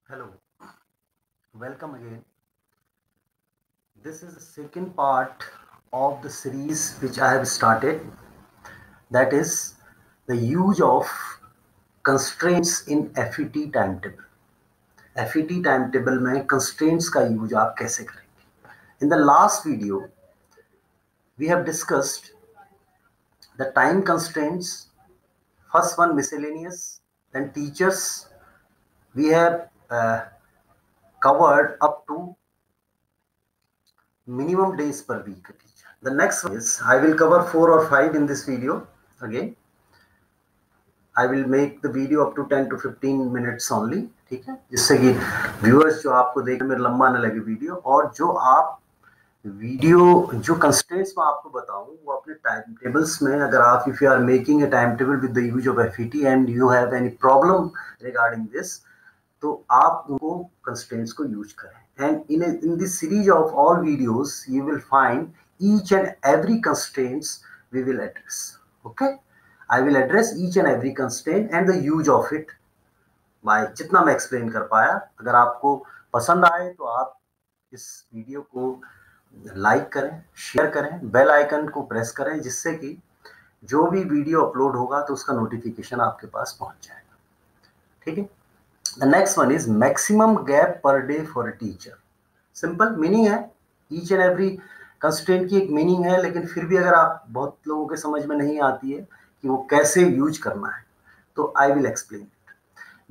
Hello, welcome again. This is the second part of the series which I have started, that is the use of constraints in FET timetable. FET timetable में constraints का use आप कैसे करेंगे? In the last video, we have discussed the time constraints. First one miscellaneous, then teachers. We have covered up to minimum days per week teacher. The next one is I will cover 4 or 5 in this video. Again, I will make the video up to 10 to 15 minutes only. ठीक है, जिससे कि viewers जो आपको देखने में लंबा ना लगे वीडियो, और जो आप वीडियो जो कंस्ट्रेंट्स में आपको बताऊं वो अपने टाइम टेबल्स में, अगर आप if you are making a time table with the use of FET and you have any problem regarding this, तो आप उनको कंस्ट्रेंट्स को यूज करें. And in this series of all videos you will find each and every constraints we will address. Okay, I will address each and every constraint and the use of it by जितना मैं explain कर पाया. अगर आपको पसंद आए तो आप इस वीडियो को लाइक करें, शेयर करें, बेल आइकन को प्रेस करें, जिससे कि जो भी वीडियो अपलोड होगा तो उसका नोटिफिकेशन आपके पास पहुंच जाएगा. ठीक है. The next one is maximum gap per day for a teacher. Simple meaning है, ईच एंड एवरी कंस्ट्रेंट की एक मीनिंग है, लेकिन फिर भी अगर आप बहुत लोगों के समझ में नहीं आती है कि वो कैसे यूज करना है, तो I will explain it.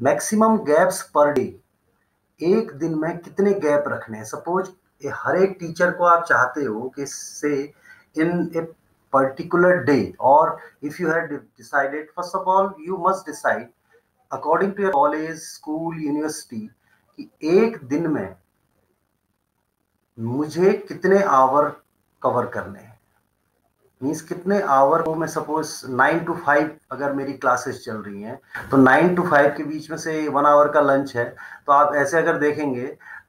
Maximum gaps per day, एक दिन में कितने गैप रखने हैं. सपोज हर एक टीचर को आप चाहते हो कि say in a particular day, और if you have decided, first of all you must decide according to your college, school, university, कि एक दिन में मुझे कितने आवर कवर करने हैं. मीन्स कितने आवर को मैं, सपोज 9 to 5 अगर मेरी क्लासेस चल रही हैं, तो 9 to 5 के बीच में से 1 आवर का लंच है, तो आप ऐसे अगर देखेंगे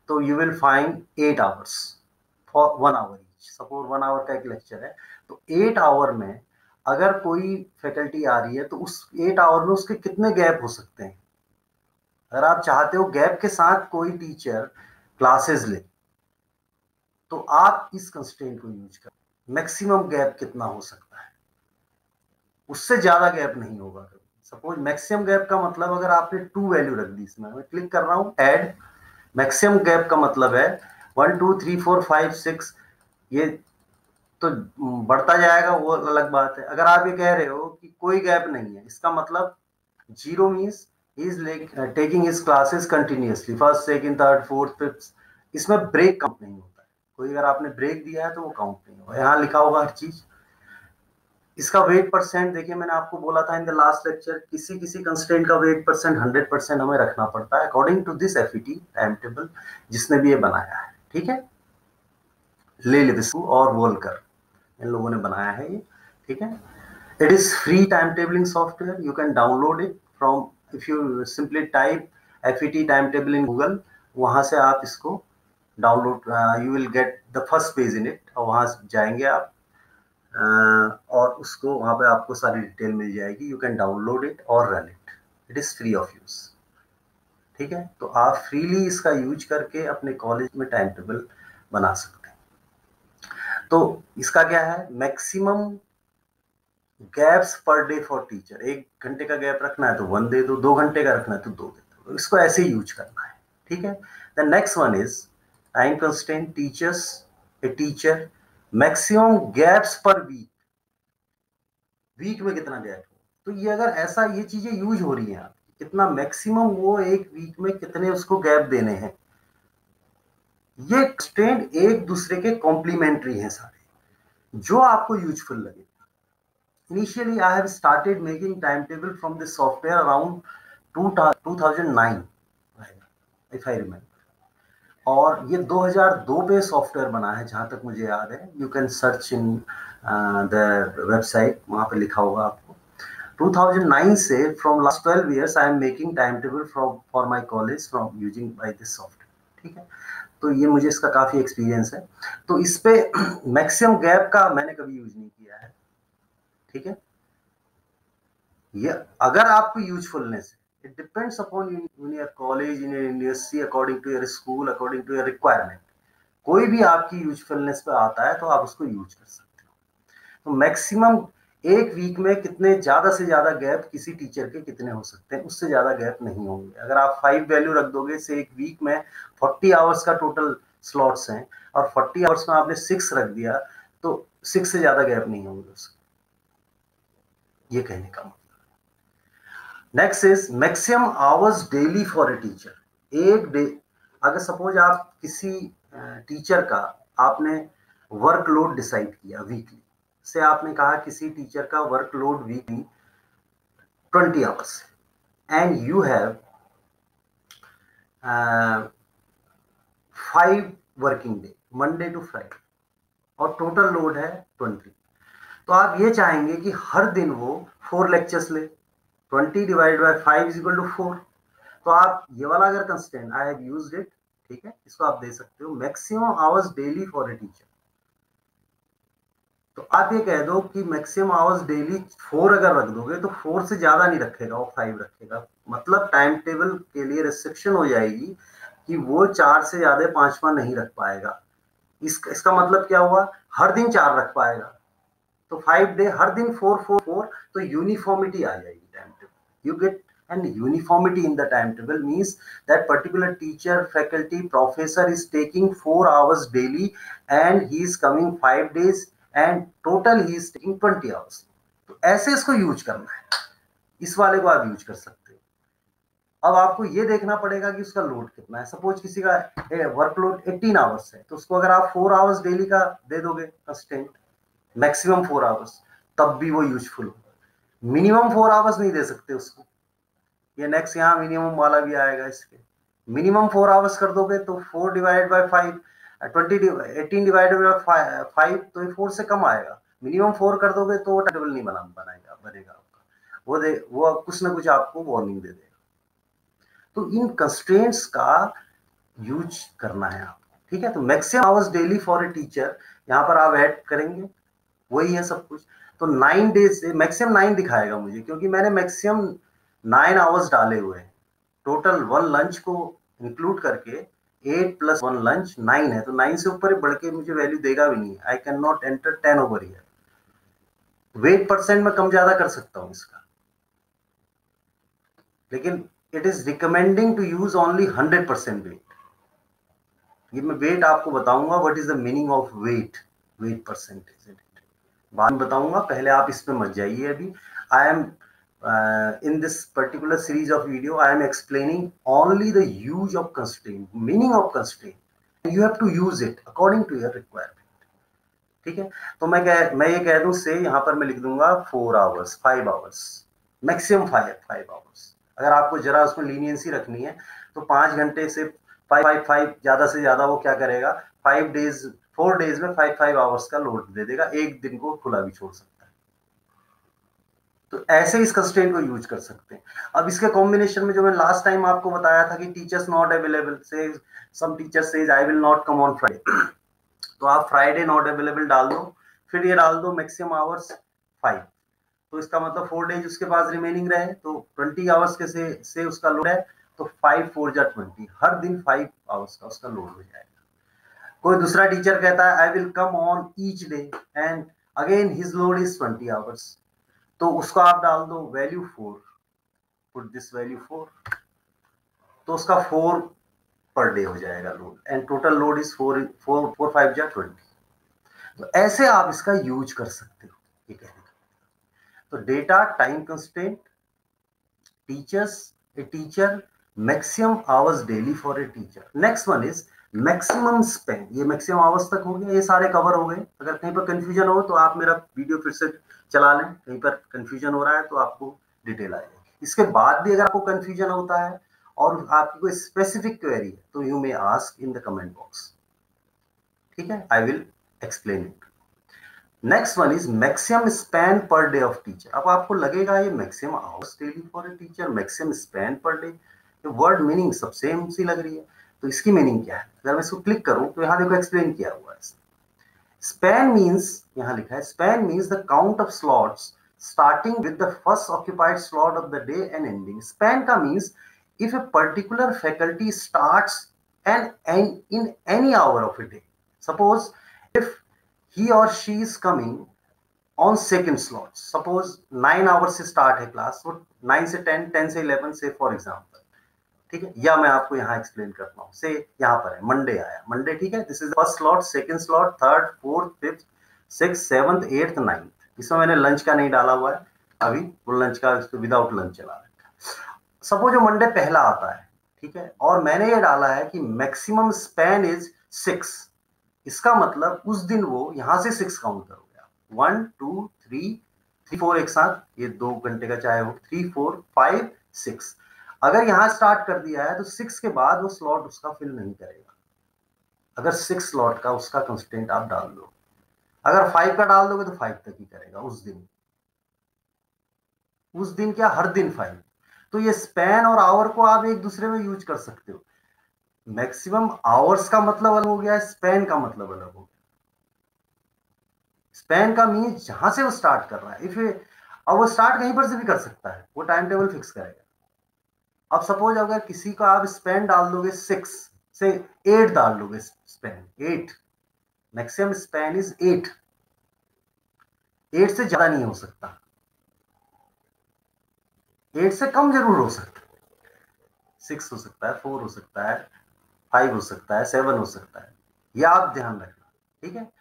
तो you will find 8 hours for 1 hour each. Suppose 1 hour का एक लेक्चर है, तो 8 आवर में अगर कोई फैकल्टी आ रही है तो उस 8 आवर में उसके कितने गैप हो सकते हैं. अगर आप चाहते हो गैप के साथ कोई टीचर क्लासेस ले, तो आप इस कंस्ट्रेंट को यूज करें. मैक्सिमम गैप कितना हो सकता है, उससे ज्यादा गैप नहीं होगा कभी. सपोज मैक्सिमम गैप का मतलब, अगर आपने 2 वैल्यू रख दी, इसमें मैं क्लिक कर रहा हूं ऐड, मैक्सिमम गैप का मतलब है 1 2 3 4 5 6, ये तो बढ़ता जाएगा, वो अलग बात है. अगर आप ये कह रहे हो कि कोई गैप नहीं है, इसका मतलब zero means he is like taking his classes continuously, first second third fourth fifth. इसमें ब्रेक काउंट नहीं होता है. कोई अगर आपने ब्रेक दिया है तो वो काउंट नहीं होगा. यहाँ लिखा होगा हर चीज. इसका वेट परसेंट देखिए, मैंने आपको बोला था इन द लास्ट लेक्चर, किसी किसी कंस्ट्रेंट का वेट परसेंट 100% हमें रखना पड़ता है according to this FET time table जिसने भी ये बनाया है. ठीक है, ले लिविसु और वोल्कर, इन लोगों ने बनाया है ये. ठीक है. It is free timetabling software. You can download it from, if you simply type FET timetable in Google, वहाँ से आप इसको download, you will get the first page in it, और वहाँ जाएंगे आप और उसको वहाँ पे आपको सारी डिटेल मिल जाएगी. You can download it और run it. It is free of use. ठीक है, तो आप फ्रीली इसका यूज करके अपने कॉलेज में टाइम टेबल बना सकते हैं. तो इसका क्या है, maximum gaps per day for teacher. 1 घंटे का गैप रखना है तो 1 दे दो, 2 घंटे का रखना है तो 2 दे दो. इसको ऐसे ही यूज करना है. ठीक है. The next one is time constraint teachers. A teacher maximum gaps per week, week में कितना गैप हो. तो ये अगर ऐसा ये चीजें यूज हो रही हैं, कितना मैक्सिमम वो एक वीक में कितने उसको गैप देने हैं, ये कंस्ट्रेंट एक दूसरे के कॉम्प्लीमेंट्री हैं सारे, जो आपको यूजफुल लगे. Initially, I have started making timetable from this software around 2009, if I remember. और ये 2002 पे सॉफ्टवेयर बना है जहाँ तक मुझे याद है. You can search in the website, वहाँ पे लिखा होगा आपको. 2009 से from last 12 years I am making time table for my college from using by this software. ठीक है, तो ये मुझे इसका काफ़ी एक्सपीरियंस है. तो इस पे मैक्सिमम गैप का मैंने कभी यूज नहीं किया है. ठीक है, ये अगर आपको usefulness, it depends upon your college, in university, according to your school, according to your requirement. कोई भी आपकी यूजफुलनेस पे आता है तो आप उसको यूज कर सकते हो। तो मैक्सिमम एक वीक में कितने ज्यादा से ज्यादा गैप किसी टीचर के कितने हो सकते हैं, उससे ज्यादा गैप नहीं होंगे। अगर आप 5 वैल्यू रख दोगे से एक वीक में 40 आवर्स का टोटल स्लॉट्स हैं और 40 आवर्स में आपने 6 रख दिया तो 6 से ज्यादा गैप नहीं होंगे उसके, ये कहने का मतलब। Next is maximum hours daily for a teacher. एक डे, अगर सपोज आप किसी टीचर का आपने वर्कलोड डिसाइड किया वीकली से, आपने कहा किसी टीचर का workload weekly 20 hours and you have 5 working day, Monday to Friday, और टोटल लोड है 20, तो आप ये चाहेंगे कि हर दिन वो 4 लेक्चर्स ले। 20 divide by 5 is equal to 4। तो आप ये वाला अगर constant I have used it, ठीक है, इसको आप दे सकते हो maximum hours daily for a teacher. तो आप ये कह दो कि मैक्सिमम आवर्स डेली 4 अगर रख दोगे तो 4 से ज्यादा नहीं रखेगा, वो 5 रखेगा। मतलब टाइम टेबल के लिए रिस्ट्रिक्शन हो जाएगी कि वो 4 से ज्यादा 5वां नहीं रख पाएगा। इसका मतलब क्या हुआ, हर दिन 4 रख पाएगा। तो 5 डे हर दिन 4 4 4, तो यूनिफॉर्मिटी आ जाएगी time table. You get an uniformity in the time table means that particular teacher, faculty, professor is taking 4 hours daily and he is coming 5 days and total he is taking 20 hours. तो ऐसे इसको use करना है, इस वाले को आप use कर सकते हो। अब आपको ये देखना पड़ेगा कि उसका लोड कितना है। सपोज किसी का वर्कलोड 18 आवर्स है, तो उसको अगर आप 4 आवर्स डेली का दे दोगे कंस्टेंट, मैक्सिमम 4 आवर्स, तब भी वो यूजफुल होगा। मिनिमम 4 आवर्स नहीं दे सकते उसको। ये नेक्स्ट यहाँ मिनिमम वाला भी आएगा। इसके मिनिमम 4 आवर्स कर दोगे तो 4 डिवाइड बाय 5 18 डिवाइडेड बाय 5, तो ये 4 से कम आएगा। मिनिमम 4 कर दोगे तो वो टेबल नहीं बनेगा आपका, वो कुछ ना कुछ आपको वार्निंग दे देगा। तो इन कंस्ट्रेंट्स का यूज करना है आपको, ठीक है। तो maximum hours daily for a teacher यहाँ पर आप ऐड करेंगे, वही है सब कुछ। तो 9 डेज से मैक्सिमम 9 दिखाएगा मुझे, क्योंकि मैंने मैक्सिमम 9 आवर्स डाले हुए हैं। टोटल 1 लंच को इंक्लूड करके 8 + 1 लंच 9 है, तो 9 से ऊपर बढ़ के मुझे वैल्यू देगा भी नहीं। I can not enter 10 over here. Weight percent में कम ज्यादा कर सकता हूं इसका, लेकिन it is recommending to use only 100% weight. ये मैं वेट आपको बताऊंगा, what is the meaning of weight percentage, बाद में बताऊंगा। पहले आप इस पे मत जाइए अभी। I am in this particular series of video I am explaining only the use of constraint, meaning of constraint. You have to use it according to your requirement, ठीक है। तो मैं ये कह दूं से यहाँ पर मैं लिख दूंगा 4 आवर्स 5 आवर्स, मैक्सिमम 5 आवर्स। अगर आपको जरा उसमें लीनियंसी रखनी है तो 5 घंटे से 5 ज्यादा से ज्यादा वो क्या करेगा, 4 डेज में 5 आवर्स का लोड दे देगा, एक दिन को खुला भी छोड़ सकता है। तो ऐसे इस कंस्ट्रेंट को यूज कर सकते हैं। अब इसके कॉम्बिनेशन में जो मैं लास्ट टाइम आपको बताया था कि teachers not available, say some teacher says I will not come on Friday, तो आप फ्राइडे नॉट अवेलेबल डाल दो, फिर ये डाल दो मैक्सिमम आवर्स 5, तो इसका मतलब 4 डेज उसके पास रिमेनिंग रहे, तो 20 आवर्स के से उसका लोड है, तो 5 4 जा 20, हर दिन 5 आवर्स का उसका लोड हो जाएगा। कोई दूसरा टीचर कहता है I will come on each day and again his load is 20 hours, तो उसको आप डाल दो वैल्यू 4, पुट दिस वैल्यू 4, तो उसका 4 पर डे हो जाएगा load, and total load is 4 5 जा 20। तो ऐसे आप इसका यूज कर सकते हो, ये कहने का। तो data time constraint, teachers, a teacher, maximum hours daily for a teacher. Next one is maximum Spain. ये मैक्सिमम आवर्स तक हो गया, ये सारे कवर हो गए। अगर कहीं पर कंफ्यूजन हो तो आप मेरा वीडियो फिर से चला लें, कहीं पर कंफ्यूजन हो रहा है तो आपको डिटेल आ जाएगी। इसके बाद भी अगर आपको कंफ्यूजन होता है और आपकी कोई स्पेसिफिक क्वेरी है तो you may ask in the comment box, ठीक है, I will explain it. Next one is maximum span per day of teacher. अब आपको लगेगा ये maximum hours daily for a teacher, maximum span per day, ये word meaning सब same सी लग रही है, तो इसकी मीनिंग क्या है? अगर मैं इसको क्लिक करूं तो यहां देखो एक्सप्लेन किया हुआ है। स्पैन मीन्स, यहां लिखा है span means the count of slots starting with the first occupied slot of the day and ending. Span का means if a particular faculty starts and in any hour of a day, suppose if he or she is coming on second slot, suppose 9 hours से start है class, वो 9 से 10, 10 से 11 से for example, ठीक है, या मैं आपको यहाँ एक्सप्लेन करता हूँ। से यहाँ पर है मंडे आया, मंडे, ठीक है, this is first slot, second slot, third, fourth, fifth, six, seventh, eighth, ninth. इसमें मैंने लंच का नहीं डाला हुआ है अभी, वो लंच का विदाउट लंच चला रखा है। सपोज जो मंडे पहला आता है, ठीक है, और मैंने ये डाला है कि मैक्सिमम स्पैन इज 6, इसका मतलब उस दिन वो यहां से 6 काउंट करोगे, 1 2 3 3 4 एक साथ, ये 2 घंटे का चाहे हो, 3 4 5 6। अगर यहां स्टार्ट कर दिया है तो 6 के बाद वो स्लॉट उसका फिल नहीं करेगा। अगर 6 स्लॉट का उसका कंस्टेंट आप डाल दो, अगर 5 का डाल दोगे तो 5 तक ही करेगा उस दिन। उस दिन क्या, हर दिन 5। तो ये स्पैन और आवर को आप एक दूसरे में यूज कर सकते हो। मैक्सिमम आवर्स का मतलब अलग हो गया, स्पैन का मतलब अलग हो गया। स्पैन का मीन जहां से वो स्टार्ट कर रहा है, इफ अब वो स्टार्ट कहीं पर से भी कर सकता है, वो टाइम टेबल फिक्स करेगा। अब सपोज अगर किसी का आप स्पैन डाल दोगे 6 से 8 डाल दोगे, स्पैन 8, मैक्सिमम स्पैन इज 8, 8 से ज्यादा नहीं हो सकता, 8 से कम जरूर हो सकता है, 6 हो सकता है, 4 हो सकता है, 5 हो सकता है, 7 हो सकता है, यह आप ध्यान रखना, ठीक है।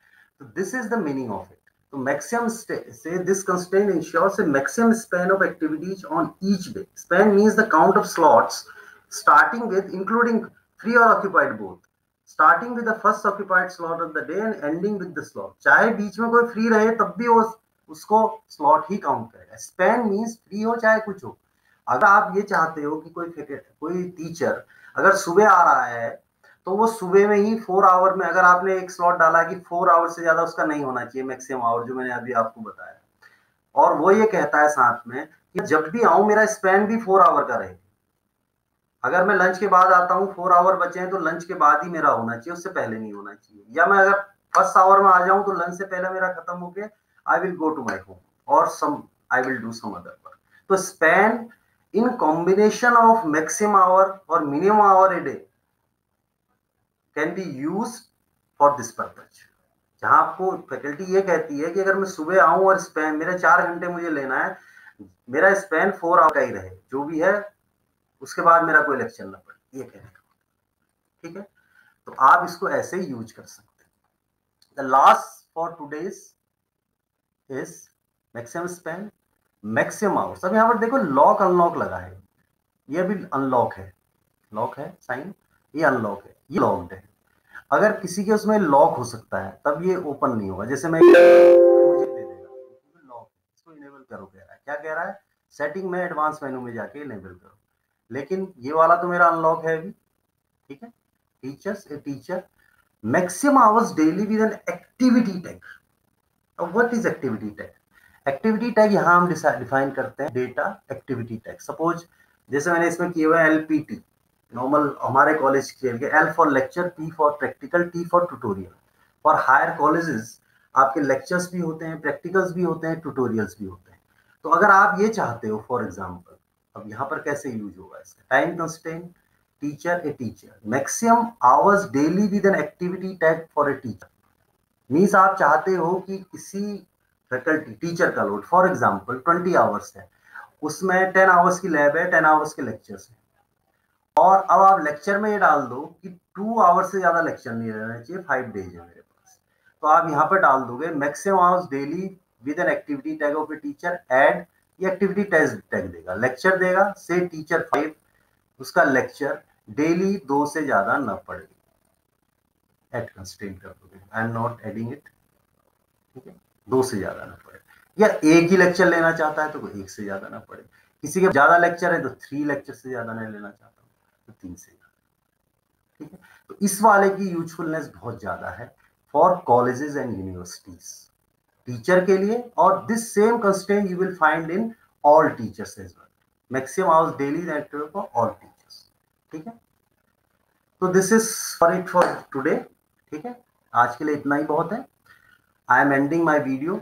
तो this is the meaning of it. तो maximum say this constraint ensures a maximum span of activities on each day. Span means the count of slots starting with, including free or occupied both, starting with the first occupied slot of the day and ending with the slot. चाहे बीच में कोई free रहे तब भी वो उसको slot ही count करेगा। Span means free हो चाहे कुछ हो। अगर आप ये चाहते हो कि कोई टीचर अगर सुबह आ रहा है तो वो सुबह में ही 4 आवर में, अगर आपने एक स्लॉट डाला कि 4 आवर से ज्यादा उसका नहीं होना चाहिए मैक्सिमम आवर, जो मैंने अभी आपको बताया, और वो ये कहता है साथ में कि जब भी आऊं मेरा स्पैन भी 4 आवर का रहे। अगर मैं लंच के बाद आता हूँ, 4 आवर बचे हैं, तो लंच के बाद ही मेरा होना चाहिए, उससे पहले नहीं होना चाहिए। या मैं अगर फर्स्ट आवर में आ जाऊं तो लंच से पहले मेरा खत्म हो गया, I will go to my home और some I will do some other work. तो span in combination of maximum hour और minimum hour a day can be use for this purpose. जहां आपको फैकल्टी ये कहती है कि अगर मैं सुबह आऊं और स्पैन मेरा 4 घंटे मुझे लेना है, मेरा स्पैन 4 आवर का ही रहे जो भी है, उसके बाद मेरा कोई लेक्चर ना पड़े, ये कहने का, ठीक है। तो आप इसको ऐसे ही यूज कर सकते हैं। The last for today's is maximum span, maximum hours. अब यहां पर देखो लॉक अनलॉक लगा है, ये भी अनलॉक है, लॉक है साइन, ये अनलॉक है, ये लॉक्ड है। अगर किसी के उसमें लॉक हो सकता है तब ये ओपन नहीं होगा। जैसे मैं मुझे दे देगा, लॉक, इसको इनेबल करो कह रहा है, क्या कह रहा है, सेटिंग में एडवांस मेनू में जाके इनेबल करो, लेकिन ये वाला तो मेरा अनलॉक है अभी, ठीक है। Teachers, a teacher, maximum hours daily with an activity tag. अब what is activity tag? Activity tag यहां हम डिफाइन करते हैं डेटा एक्टिविटी टैग। सपोज जैसे मैंने इसमें किया हुआ है एलपीटी, नॉर्मल हमारे कॉलेज के लिए, L for lecture, P for practical, T for tutorial. For higher colleges आपके लेक्चर्स भी होते हैं, प्रैक्टिकल्स भी होते हैं, ट्यूटोरियल्स भी होते हैं। तो अगर आप ये चाहते हो फॉर एग्जांपल, अब यहाँ पर कैसे यूज होगा इसका, time constraint, teacher, A teacher, maximum hours daily with an activity tag for a teacher. Means आप चाहते हो कि किसी फैकल्टी टीचर का लोड फॉर एग्जांपल 20 आवर्स है, उसमें 10 आवर्स की लैब है, 10 आवर्स के लेक्चर्स है, और अब आप लेक्चर में ये डाल दो कि 2 आवर्स से ज्यादा लेक्चर नहीं रहना चाहिए, 5 डेज है मेरे पास। तो आप यहाँ पर डाल दोगे maximum hours daily with an activity tag of a teacher, add, ये एक्टिविटी टैग देगा, लेक्चर देगा, से टीचर 5, उसका लेक्चर डेली 2 से ज्यादा न पड़े, एड कंस्ट्रेंट कर दोगे, I am not adding it, ठीक है, 2 से ज्यादा ना पड़े। या एक ही लेक्चर लेना चाहता है तो कोई 1 से ज्यादा ना पड़े, किसी के ज्यादा लेक्चर है तो 3 लेक्चर से ज्यादा नहीं लेना चाहता हूँ तो 3 से ज्यादा, ठीक है। तो इस वाले की यूजफुलनेस बहुत ज्यादा है for colleges and universities, teacher के लिए। और this same constraint you will find in all teachers as well, maximum hours daily for all teachers, ठीक है। तो this is for it for today, ठीक है, आज के लिए इतना ही बहुत है। I am ending my video.